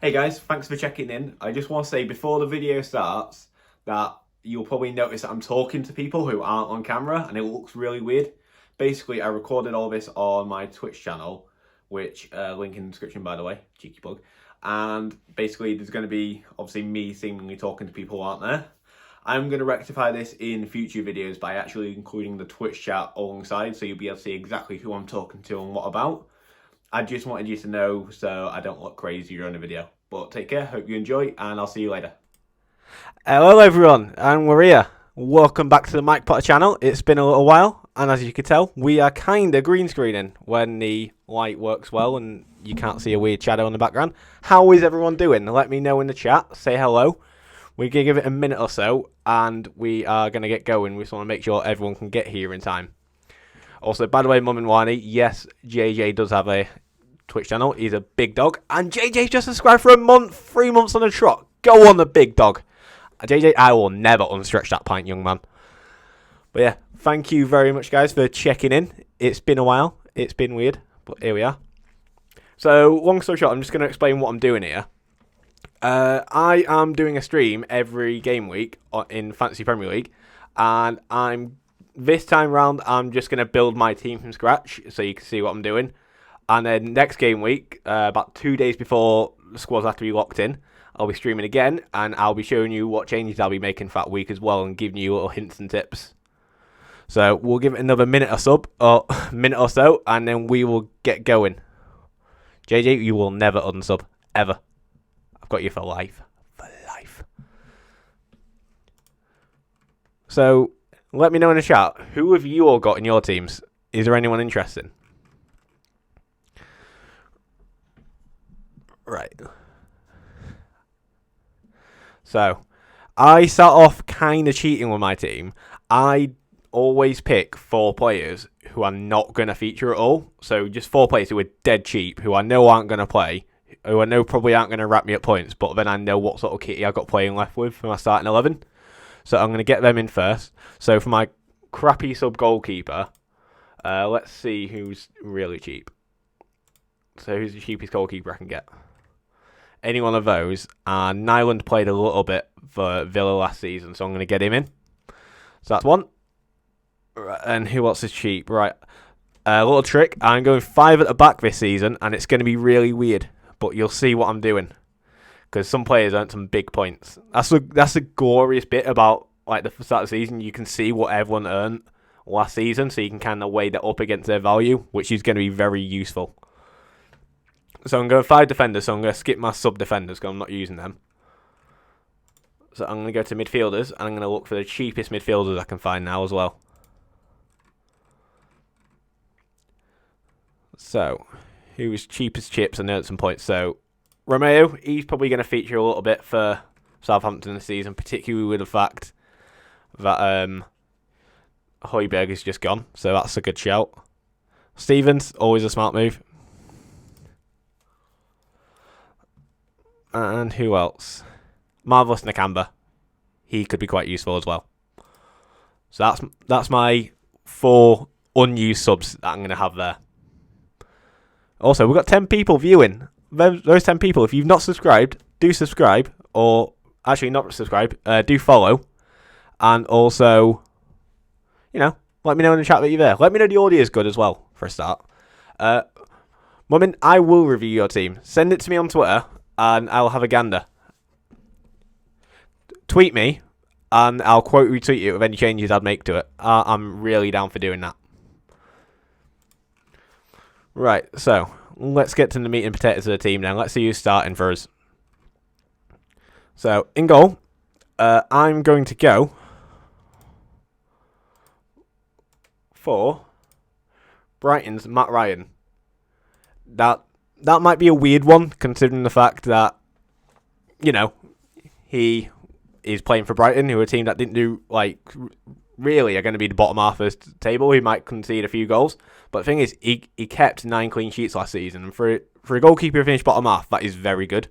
Hey guys, thanks for checking in. I just want to say before the video starts that you'll probably notice that I'm talking to people who aren't on camera and it looks really weird. Basically, I recorded all this on my Twitch channel, which link in the description by the way, cheeky plug. And basically there's going to be obviously me seemingly talking to people who aren't there. I'm going to rectify this in future videos by actually including the Twitch chat alongside, so you'll be able to see exactly who I'm talking to and what about. I just wanted you to know so I don't look crazy during the video. But take care, hope you enjoy, and I'll see you later. Hello everyone, and we're here. Welcome back to the Mike Potter channel. It's been a little while, and as you can tell, we are kind of green screening when the light works well and you can't see a weird shadow in the background. How is everyone doing? Let me know in the chat, say hello. We're going to give it a minute or so, and we are going to get going. We just want to make sure everyone can get here in time. Also, by the way, Mum and Wani, yes, JJ does have a Twitch channel. He's a big dog, and JJ's just subscribed for a month, 3 months on a trot. Go on, the big dog. JJ, I will never unstretch that pint, young man. But yeah, thank you very much, guys, for checking in. It's been a while. It's been weird, but here we are. So, long story short, I'm just going to explain what I'm doing here. I am doing a stream every game week in Fantasy Premier League, and this time round, I'm just going to build my team from scratch so you can see what I'm doing. And then next game week, about 2 days before the squads have to be locked in, I'll be streaming again, and I'll be showing you what changes I'll be making for that week as well, and giving you little hints and tips. So we'll give it another minute or so, and then we will get going. JJ, you will never unsub, ever. I've got you for life. For life. So, let me know in the chat, who have you all got in your teams? Is there anyone interested? Right. So, I start off kind of cheating with my team. I always pick 4 players who are not going to feature at all. So, just 4 players who are dead cheap, who I know aren't going to play, who I know probably aren't going to wrap me up points, but then I know what sort of kitty I've got playing left with for my starting 11. So, I'm going to get them in first. So, for my crappy sub-goalkeeper, let's see who's really cheap. So, who's the cheapest goalkeeper I can get? Any one of those. And Nyland played a little bit for Villa last season, so I'm going to get him in. So that's one. And who else is cheap? Right. A little trick. I'm going 5 at the back this season, and it's going to be really weird. But you'll see what I'm doing. Because some players earned some big points. That's the glorious bit about like the start of the season. You can see what everyone earned last season, so you can kind of weigh that up against their value, which is going to be very useful. So I'm going 5 defenders, so I'm going to skip my sub-defenders because I'm not using them. So I'm going to go to midfielders, and I'm going to look for the cheapest midfielders I can find now as well. So, who's cheapest chips and earned some points? So, Romeo, he's probably going to feature a little bit for Southampton this season, particularly with the fact that Højbjerg is just gone, so that's a good shout. Stevens, always a smart move. And who else? Marvelous Nakamba. He could be quite useful as well. So that's my 4 unused subs that I'm going to have there. Also, we've got 10 people viewing. Those 10 people, if you've not subscribed, do subscribe. Or, actually not subscribe, do follow. And also, let me know in the chat that you're there. Let me know the audio is good as well, for a start. Mummin, I will review your team. Send it to me on Twitter, and I'll have a gander. Tweet me, and I'll quote retweet you with any changes I'd make to it. I'm really down for doing that. Right, so let's get to the meat and potatoes of the team now. Let's see who's starting for us. So, in goal, I'm going to go for Brighton's Matt Ryan. That might be a weird one, considering the fact that, he is playing for Brighton, who are a team that didn't do, really are going to be the bottom half of the table. He might concede a few goals. But the thing is, he kept 9 clean sheets last season. And for a goalkeeper who finished bottom half, that is very good.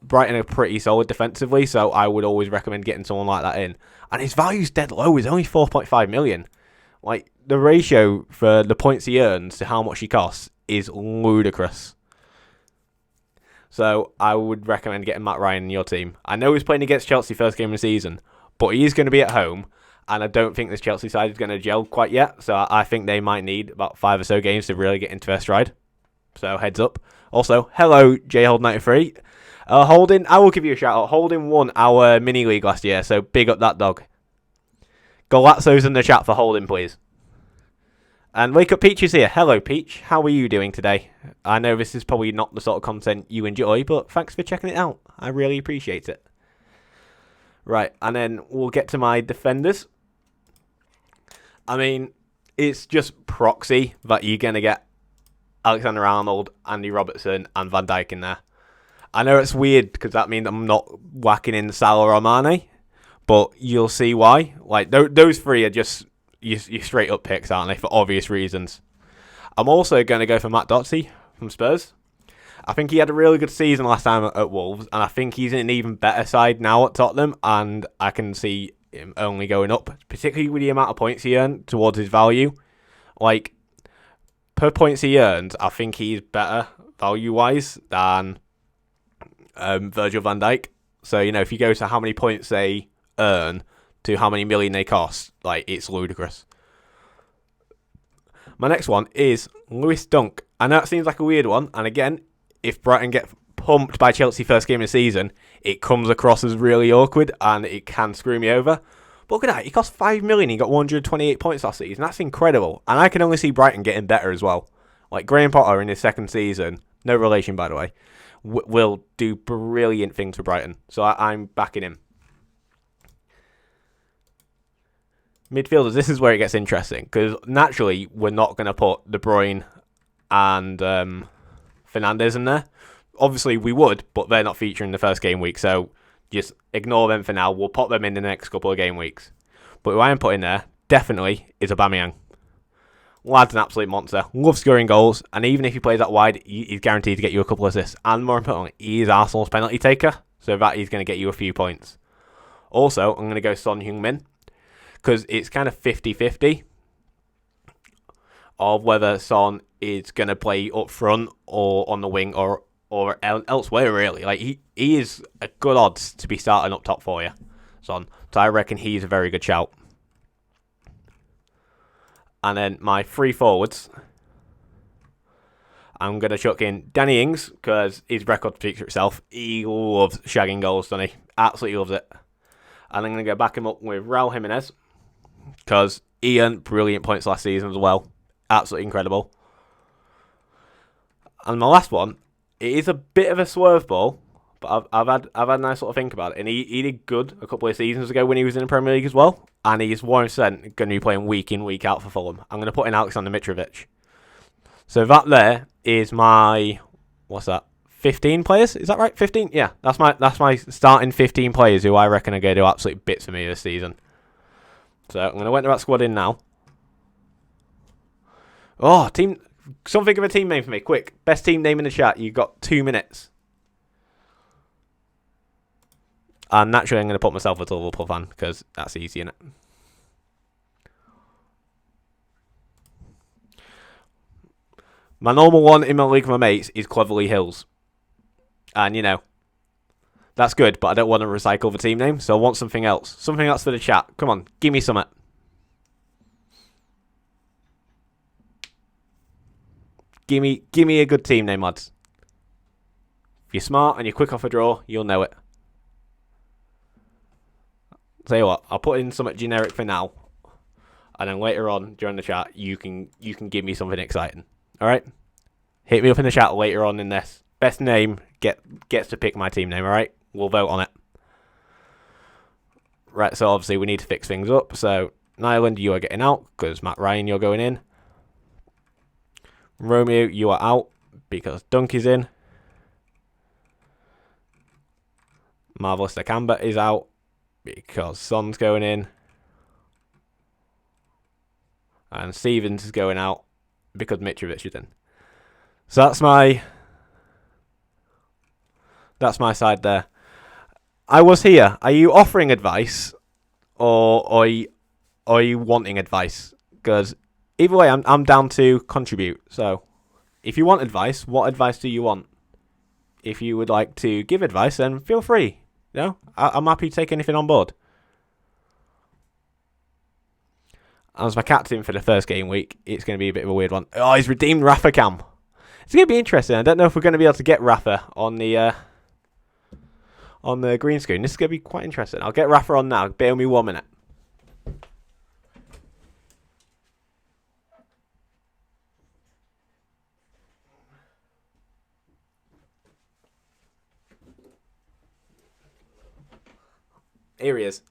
Brighton are pretty solid defensively, so I would always recommend getting someone like that in. And his value's dead low. It's only 4.5 million. The ratio for the points he earns to how much he costs is ludicrous. So I would recommend getting Matt Ryan in your team. I know he's playing against Chelsea first game of the season, but he is going to be at home, and I don't think this Chelsea side is going to gel quite yet. So I think they might need about 5 or so games to really get into their stride. So heads up. Also, hello JHold93. Holding, I will give you a shout out. Holding won our mini league last year, so big up that dog. Golazzo's in the chat for Holding, please. And Wake Up Peach is here. Hello, Peach. How are you doing today? I know this is probably not the sort of content you enjoy, but thanks for checking it out. I really appreciate it. Right, and then we'll get to my defenders. I mean, it's just proxy that you're going to get Alexander-Arnold, Andy Robertson, and Van Dijk in there. I know it's weird because that means I'm not whacking in Salah or Mane, but you'll see why. Like, those three are just you straight up picks, aren't they, for obvious reasons. I'm also going to go for Matt Doherty from Spurs. I think he had a really good season last time at Wolves, and I think he's in an even better side now at Tottenham, and I can see him only going up, particularly with the amount of points he earned towards his value. Like, per points he earned, I think he's better value-wise than Virgil van Dijk. So, you know, if you go to how many points they earn to how many million they cost, like, it's ludicrous. My next one is Lewis Dunk. I know it seems like a weird one, and again, if Brighton get pumped by Chelsea first game of the season, it comes across as really awkward, and it can screw me over. But look at that, he cost 5 million, he got 128 points last season. That's incredible, and I can only see Brighton getting better as well. Like, Graham Potter in his second season, no relation by the way, will do brilliant things for Brighton. So I'm backing him. Midfielders, this is where it gets interesting, because naturally we're not going to put De Bruyne and Fernandes in there. Obviously we would, but they're not featuring the first game week, so just ignore them for now. We'll pop them in the next couple of game weeks. But who I am putting there, definitely, is Aubameyang. Lad's an absolute monster, loves scoring goals, and even if he plays that wide, he's guaranteed to get you a couple of assists. And more importantly, he is Arsenal's penalty taker, so that he's going to get you a few points. Also, I'm going to go Son Heung-min, because it's kind of 50-50 of whether Son is going to play up front or on the wing or elsewhere, really. Like, he is a good odds to be starting up top for you, Son. So I reckon he's a very good shout. And then my 3 forwards, I'm going to chuck in Danny Ings, because his record speaks for itself. He loves shagging goals, doesn't he? Absolutely loves it. And I'm going to go back him up with Raul Jimenez, because he earned brilliant points last season as well. Absolutely incredible. And my last one, it is a bit of a swerve ball, but I've had a nice sort of think about it. And he did good a couple of seasons ago when he was in the Premier League as well. And he's 100% going to be playing week in, week out for Fulham. I'm going to put in Alexander Mitrovic. So that there is my, 15 players? Is that right? 15? Yeah, that's my starting 15 players who I reckon are going to do absolute bits for me this season. So I'm going to enter that squad in now. Oh, something of a team name for me, quick. Best team name in the chat. You've got 2 minutes. And naturally, I'm going to put myself as a Liverpool fan, because that's easy, innit? My normal one in my league with my mates is Cleverly Hills. And, you know, that's good, but I don't want to recycle the team name, so I want something else. Something else for the chat. Come on, give me something. Give me a good team name, lads. If you're smart and you're quick off a draw, you'll know it. Tell you what, I'll put in something generic for now, and then later on during the chat, you can give me something exciting. All right, hit me up in the chat later on in this. Best name gets to pick my team name. All right, we'll vote on it. Right, so obviously we need to fix things up. So Nyland, you are getting out because Matt Ryan, you're going in. Romeo, you are out because Dunk is in. Marvelous Nakamba is out because Son's going in. And Stevens is going out because Mitrovic is in. So that's my side there. I was here. Are you offering advice or are you wanting advice? Because either way, I'm down to contribute. So if you want advice, what advice do you want? if you would like to give advice, then feel free. You know, I'm happy to take anything on board. As my captain for the first game week, it's going to be a bit of a weird one. Oh, he's redeemed Rafa Cam. It's going to be interesting. I don't know if we're going to be able to get Rafa on the green screen. This is going to be quite interesting. I'll get Rafa on now. Bear with me 1 minute. Here he is.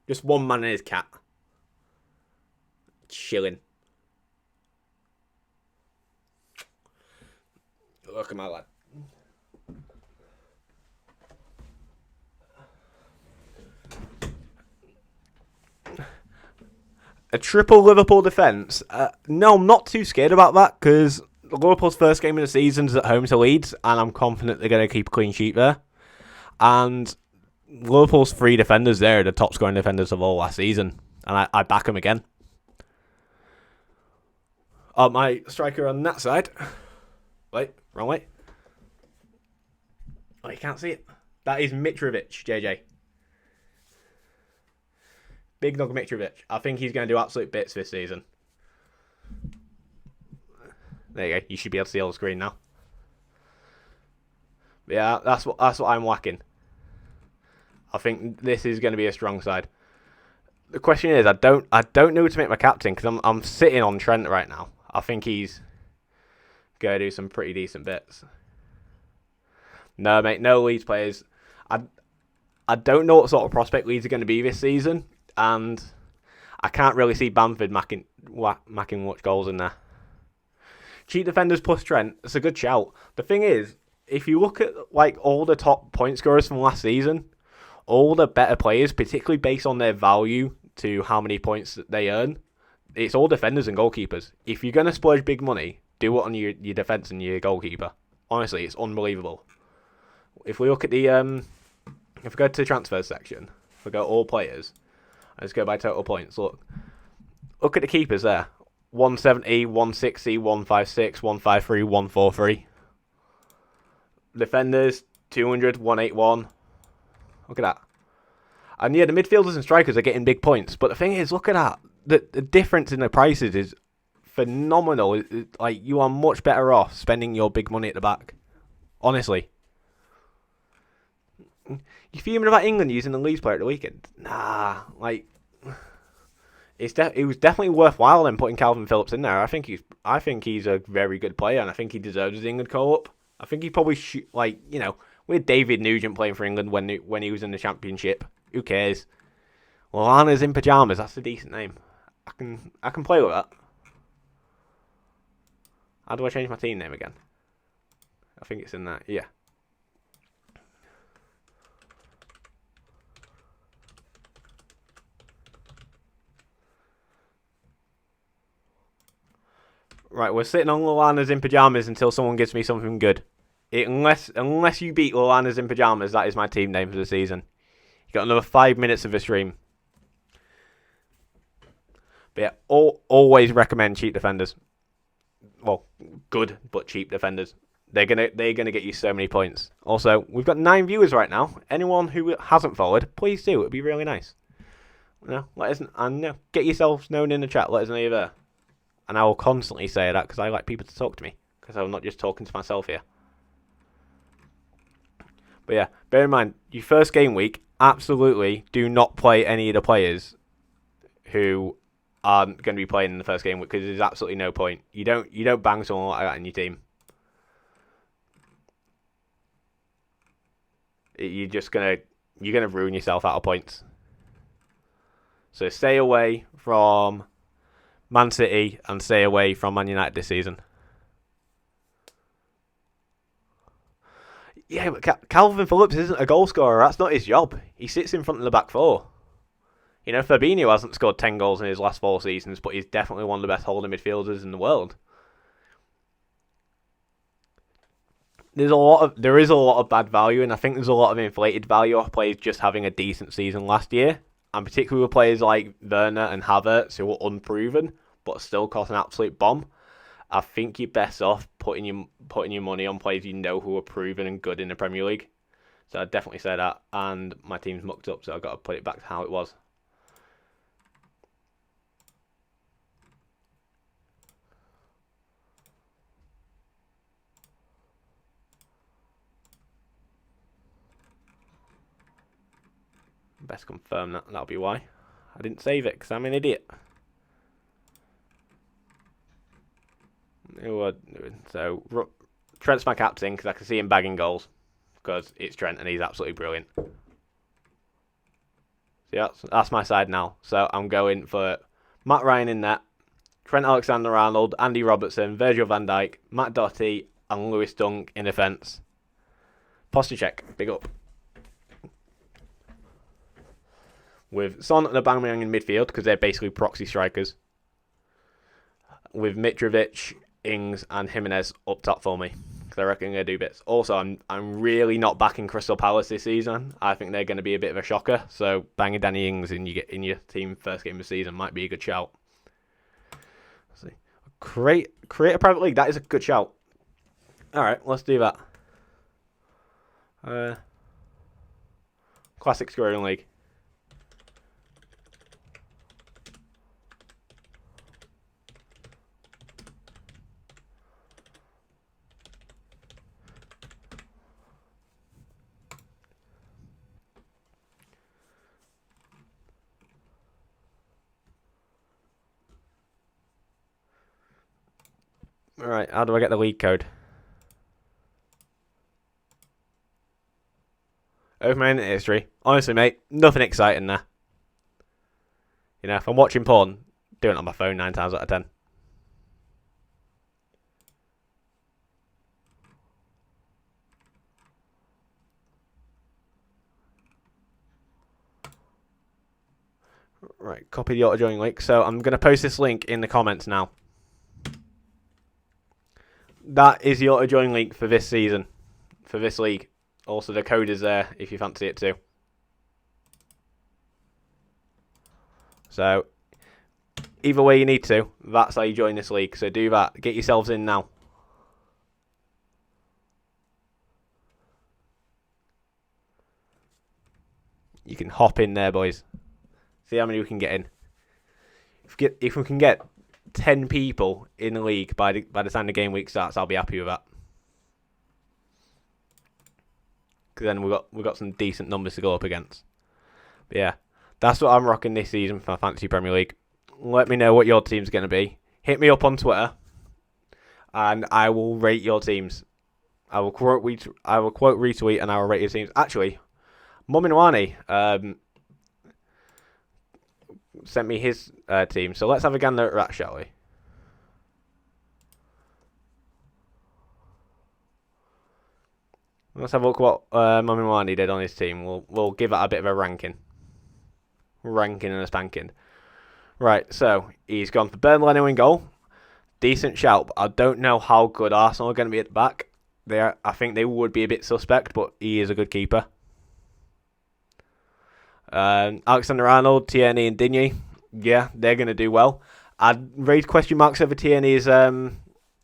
Just one man and his cat. Chilling. Look at my lad. A triple Liverpool defence. No, I'm not too scared about that because Liverpool's first game of the season is at home to Leeds, and I'm confident they're going to keep a clean sheet there. And Liverpool's 3 defenders there are the top scoring defenders of all last season, and I back them again. My striker on that side. Wait, wrong way. Oh, you can't see it. That is Mitrovic, JJ. Big Nog Mitrovic. I think he's going to do absolute bits this season. There you go. You should be able to see all the screen now. But yeah, that's what I'm lacking. I think this is going to be a strong side. The question is, I don't know who to make my captain because I'm sitting on Trent right now. I think he's going to do some pretty decent bits. No, mate, no Leeds players. I don't know what sort of prospect Leeds are going to be this season, and I can't really see Bamford macking much goals in there. Cheap defenders plus Trent, it's a good shout. The thing is, if you look at like all the top point scorers from last season, all the better players, particularly based on their value to how many points that they earn, it's all defenders and goalkeepers. If you're going to splurge big money, do it on your defence and your goalkeeper. Honestly, it's unbelievable. If we look at the if we go to the transfers section, if we go all players, let's go by total points. Look at the keepers there. 170, 160, 156, 153, 143. Defenders, 200, 181. Look at that. And yeah, the midfielders and strikers are getting big points. But the thing is, look at that. The difference in the prices is phenomenal. Like, you are much better off spending your big money at the back. Honestly. You fuming about England using the Leeds player at the weekend? Nah, like, it was definitely worthwhile then putting Calvin Phillips in there. I think he's a very good player, and I think he deserves his England call-up. I think he probably should, like, you know, we had David Nugent playing for England when he was in the Championship. Who cares? Lallana's in Pyjamas, that's a decent name. I can play with that. How do I change my team name again? I think it's in that, yeah. Right, we're sitting on Lallana's in Pyjamas until someone gives me something good. Unless you beat Lallana's in Pyjamas, that is my team name for the season. You got another 5 minutes of the stream. But yeah, always recommend cheap defenders. Well, good but cheap defenders. They're gonna get you so many points. Also, we've got 9 viewers right now. Anyone who hasn't followed, please do. It'd be really nice. Let us get yourselves known in the chat. Let us know you're there. And I will constantly say that because I like people to talk to me. Because I'm not just talking to myself here. But yeah, bear in mind, your first game week, absolutely do not play any of the players who aren't going to be playing in the first game week because there's absolutely no point. You don't bang someone like that in your team. You're gonna ruin yourself out of points. So stay away from Man City and stay away from Man United this season. Yeah, but Calvin Phillips isn't a goal scorer. That's not his job. He sits in front of the back four. You know, Fabinho hasn't scored 10 goals in his last 4 seasons, but he's definitely one of the best holding midfielders in the world. There is a lot of bad value, and I think there's a lot of inflated value of players just having a decent season last year, and particularly with players like Werner and Havertz who were unproven but still cost an absolute bomb. I think you're best off putting your money on players you know who are proven and good in the Premier League. So I'd definitely say that. And my team's mucked up, so I've got to put it back to how it was. Best confirm that. That'll be why. I didn't save it because I'm an idiot. So Trent's my captain because I can see him bagging goals because it's Trent and he's absolutely brilliant. So that's my side now. So I'm going for Matt Ryan in net, Trent Alexander-Arnold, Andy Robertson, Virgil van Dijk, Matt Doherty, and Lewis Dunk in defence. Posture big up. With Son and Aubameyang in midfield because they're basically proxy strikers. With Mitrovic, Ings, and Jimenez up top for me because I reckon they're going to do bits. Also, I'm really not backing Crystal Palace this season. I think they're going to be a bit of a shocker. So banging Danny Ings in your team first game of the season might be a good shout. Let's see, create a private league. That is a good shout. All right, let's do that. Classic scoring league. Alright, how do I get the league code? Open my internet history. Honestly, mate, nothing exciting there. You know, if I'm watching porn, do it on my phone 9 times out of 10. Right, copy the auto-join link. So I'm going to post this link in the comments now. That is the auto-join link for this season, for this league. Also, the code is there if you fancy it too. So, either way you need to, that's how you join this league. So do that. Get yourselves in now. You can hop in there, boys. See how many we can get in. If we can get 10 people in the league by the time the game week starts, I'll be happy with that. Because then we've got some decent numbers to go up against. But yeah, that's what I'm rocking this season for my Fantasy Premier League. Let me know what your team's going to be. Hit me up on Twitter, and I will rate your teams. I will quote retweet, and I will rate your teams. Actually, Muminwani sent me his team, so let's have a gander at that, shall we? Let's have a look what Muminwani did on his team. We'll give it a bit of a ranking and a spanking. Right, so he's gone for Bernd Leno in goal. Decent shout, but I don't know how good Arsenal are going to be at the back. I think they would be a bit suspect, but he is a good keeper. Alexander-Arnold, Tierney and Digne, yeah, they're going to do well. I'd raise question marks over Tierney's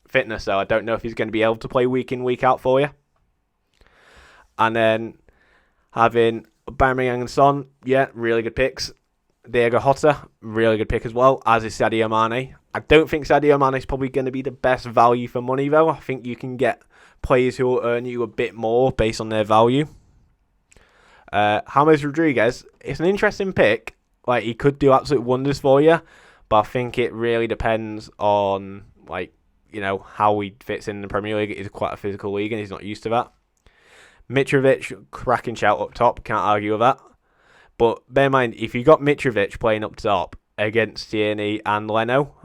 fitness, though. I don't know if he's going to be able to play week in, week out for you. And then having Aubameyang and Son, yeah, really good picks. Diego Jota, really good pick as well, as is Sadio Mane. I don't think Sadio Mane is probably going to be the best value for money, though. I think you can get players who will earn you a bit more based on their value. James Rodriguez, it's an interesting pick. Like, he could do absolute wonders for you, but I think it really depends on, like, you know, how he fits in the Premier League. It is quite a physical league, and he's not used to that. Mitrovic, cracking shout up top, can't argue with that. But bear in mind, if you got Mitrovic playing up top against Tierney and Leno,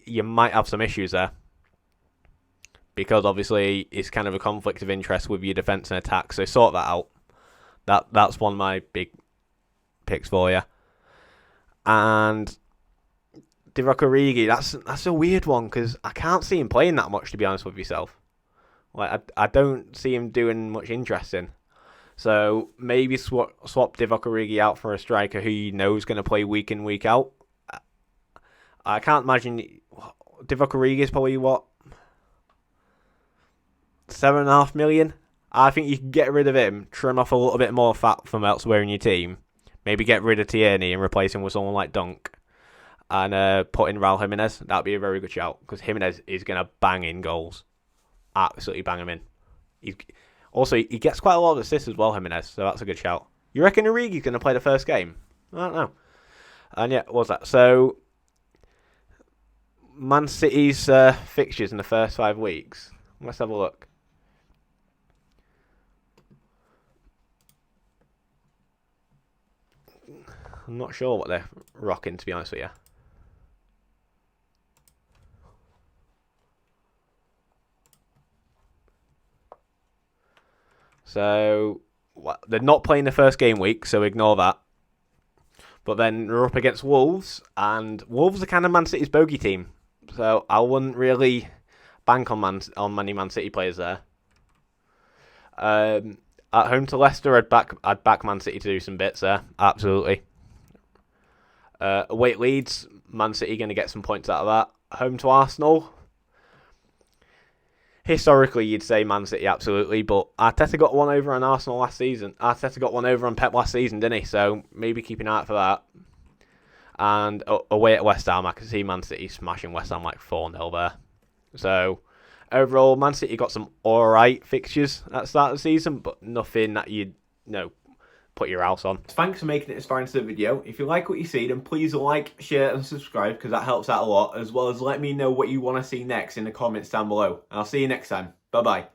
you might have some issues there. Because obviously it's kind of a conflict of interest with your defence and attack, so sort that out. That's one of my big picks for you. And Divock Origi, that's a weird one because I can't see him playing that much, to be honest with yourself. Like I don't see him doing much interesting. So maybe swap Divock Origi out for a striker who you know is going to play week in, week out. I can't imagine Divock Origi is probably what? 7.5 million. I think you can get rid of him, trim off a little bit more fat from elsewhere in your team. Maybe get rid of Tierney and replace him with someone like Dunk. And put in Raul Jimenez. That'd be a very good shout, because Jimenez is going to bang in goals. Absolutely bang him in. He gets quite a lot of assists as well, Jimenez, so that's a good shout. You reckon Origi's going to play the first game? I don't know. And yeah, what was that? So, Man City's fixtures in the first 5 weeks. Let's have a look. I'm not sure what they're rocking, to be honest with you. So, they're not playing the first game week, so ignore that. But then they're up against Wolves, and Wolves are kind of Man City's bogey team. So I wouldn't really bank on many Man City players there. At home to Leicester, I'd back Man City to do some bits there, absolutely. Away at Leeds, Man City going to get some points out of that. Home to Arsenal. Historically, you'd say Man City, absolutely, but Arteta got one over on Arsenal last season. Arteta got one over on Pep last season, didn't he? So maybe keep an eye out for that. And away at West Ham, I can see Man City smashing West Ham like 4-0 there. So overall, Man City got some alright fixtures at the start of the season, but nothing that you'd put your house on. Thanks for making it as far into the video. If you like what you see, then please like, share and subscribe, because that helps out a lot, as well as let me know what you want to see next in the comments down below. And I'll see you next time. Bye bye.